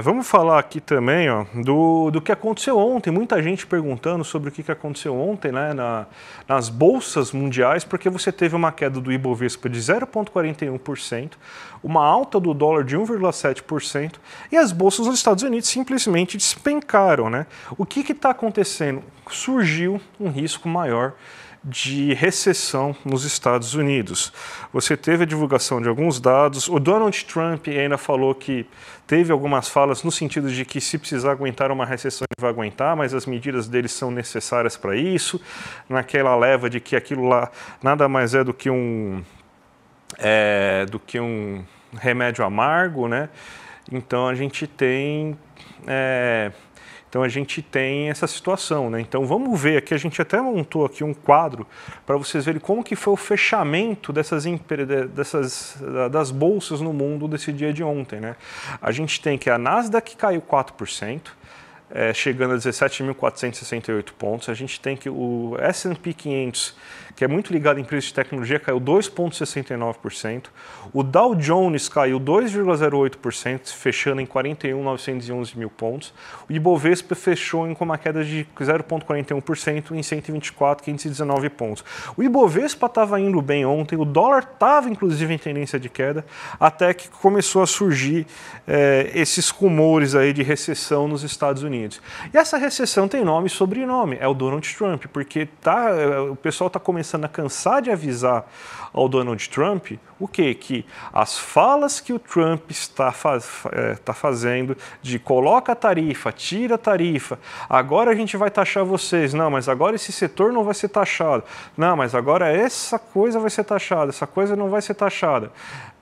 Vamos falar aqui também, ó, do que aconteceu ontem. Muita gente perguntando sobre o que aconteceu ontem, né, nas bolsas mundiais, porque você teve uma queda do Ibovespa de 0,41%, uma alta do dólar de 1,7% e as bolsas dos Estados Unidos simplesmente despencaram, né? O que está acontecendo? Surgiu um risco maior de recessão nos Estados Unidos. Você teve a divulgação de alguns dados, o Donald Trump ainda falou que teve algumas falas no sentido de que se precisar aguentar uma recessão ele vai aguentar, mas as medidas dele são necessárias para isso, naquela leva de que aquilo lá nada mais é do que um remédio amargo, né? Então a gente tem essa situação, né? Então vamos ver aqui, a gente até montou aqui um quadro para vocês verem como que foi o fechamento das bolsas no mundo desse dia de ontem, né? A gente tem que a Nasdaq caiu 4%, chegando a 17.468 pontos. A gente tem que o S&P 500, que é muito ligado em empresas de tecnologia, caiu 2,69%. O Dow Jones caiu 2,08%, fechando em 41.911 mil pontos. O Ibovespa fechou com uma queda de 0,41% em 124.519 pontos. O Ibovespa estava indo bem ontem, o dólar estava inclusive em tendência de queda, até que começou a surgir esses rumores aí de recessão nos Estados Unidos. E essa recessão tem nome e sobrenome, é o Donald Trump, porque o pessoal está começando a cansar de avisar ao Donald Trump o quê? Que as falas que o Trump está fazendo de coloca a tarifa, tira a tarifa, agora a gente vai taxar vocês, não, mas agora esse setor não vai ser taxado, não, mas agora essa coisa vai ser taxada, essa coisa não vai ser taxada.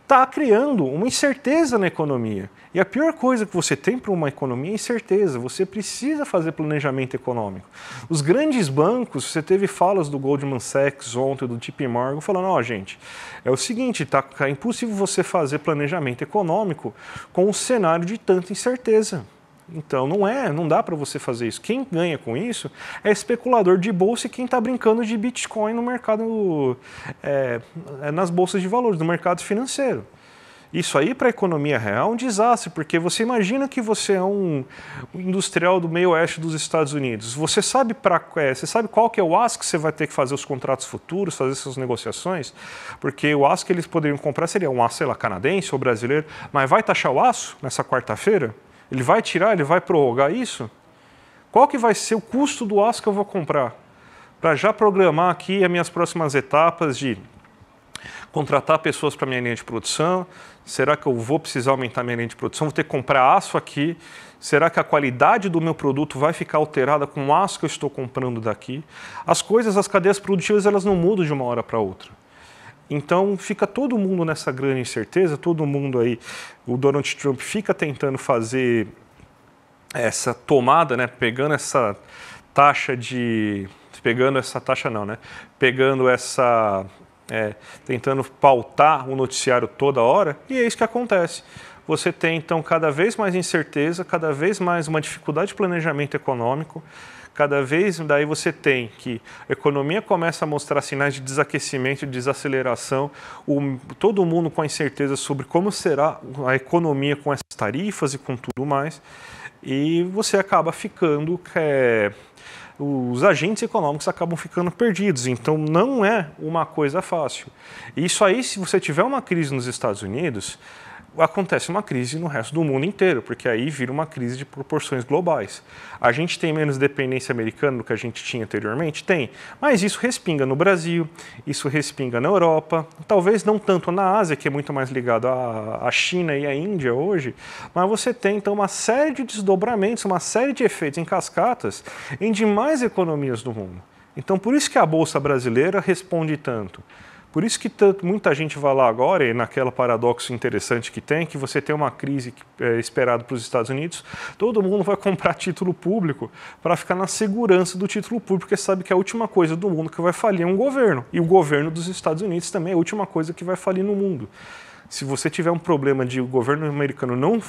Está criando uma incerteza na economia. E a pior coisa que você tem para uma economia é incerteza. Você precisa fazer planejamento econômico. Os grandes bancos, você teve falas do Goldman Sachs ontem, do JP Morgan, falando, ó, gente, é o seguinte, é impossível você fazer planejamento econômico com um cenário de tanta incerteza. Então não dá para você fazer isso. Quem ganha com isso é especulador de bolsa e quem está brincando de Bitcoin no mercado, nas bolsas de valores, no mercado financeiro. Isso aí para a economia real é um desastre, porque você imagina que você é um industrial do meio oeste dos Estados Unidos. Você sabe qual que é o aço que você vai ter que fazer os contratos futuros, fazer essas negociações? Porque o aço que eles poderiam comprar seria um aço, sei lá, canadense ou brasileiro, mas vai taxar o aço nessa quarta-feira? Ele vai tirar, ele vai prorrogar isso? Qual que vai ser o custo do aço que eu vou comprar? Para já programar aqui as minhas próximas etapas de contratar pessoas para minha linha de produção. Será que eu vou precisar aumentar minha linha de produção? Vou ter que comprar aço aqui. Será que a qualidade do meu produto vai ficar alterada com o aço que eu estou comprando daqui? As cadeias produtivas, elas não mudam de uma hora para outra. Então fica todo mundo nessa grande incerteza, todo mundo aí, o Donald Trump fica tentando fazer essa tomada, né, tentando pautar o noticiário toda hora, e é isso que acontece. Você tem então cada vez mais incerteza, cada vez mais uma dificuldade de planejamento econômico, cada vez daí você tem que a economia começa a mostrar sinais de desaquecimento, de desaceleração, todo mundo com a incerteza sobre como será a economia com essas tarifas e com tudo mais, e você acaba ficando, os agentes econômicos acabam ficando perdidos, então não é uma coisa fácil. Isso aí, se você tiver uma crise nos Estados Unidos, acontece uma crise no resto do mundo inteiro, porque aí vira uma crise de proporções globais. A gente tem menos dependência americana do que a gente tinha anteriormente? Tem, mas isso respinga no Brasil, isso respinga na Europa, talvez não tanto na Ásia, que é muito mais ligado à China e à Índia hoje, mas você tem então uma série de desdobramentos, uma série de efeitos em cascatas em demais economias do mundo. Então por isso que a Bolsa Brasileira responde tanto. Por isso que muita gente vai lá agora, e naquela paradoxo interessante que tem, que você tem uma crise esperada para os Estados Unidos, todo mundo vai comprar título público para ficar na segurança do título público, porque sabe que a última coisa do mundo que vai falir é um governo. E o governo dos Estados Unidos também é a última coisa que vai falir no mundo. se você tiver um problema de o governo americano não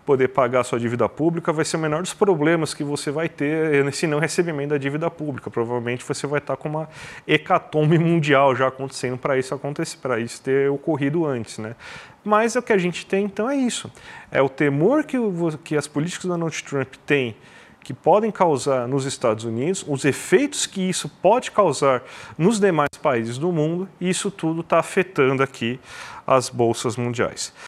poder pagar a sua dívida pública, vai ser o menor dos problemas que você vai ter nesse não recebimento da dívida pública. Provavelmente você vai estar com uma hecatombe mundial já acontecendo para isso acontecer, para isso ter ocorrido antes, né? Mas o que a gente tem, então, é isso. É o temor que as políticas do Donald Trump têm, que podem causar nos Estados Unidos, os efeitos que isso pode causar nos demais países do mundo, e isso tudo está afetando aqui as bolsas mundiais.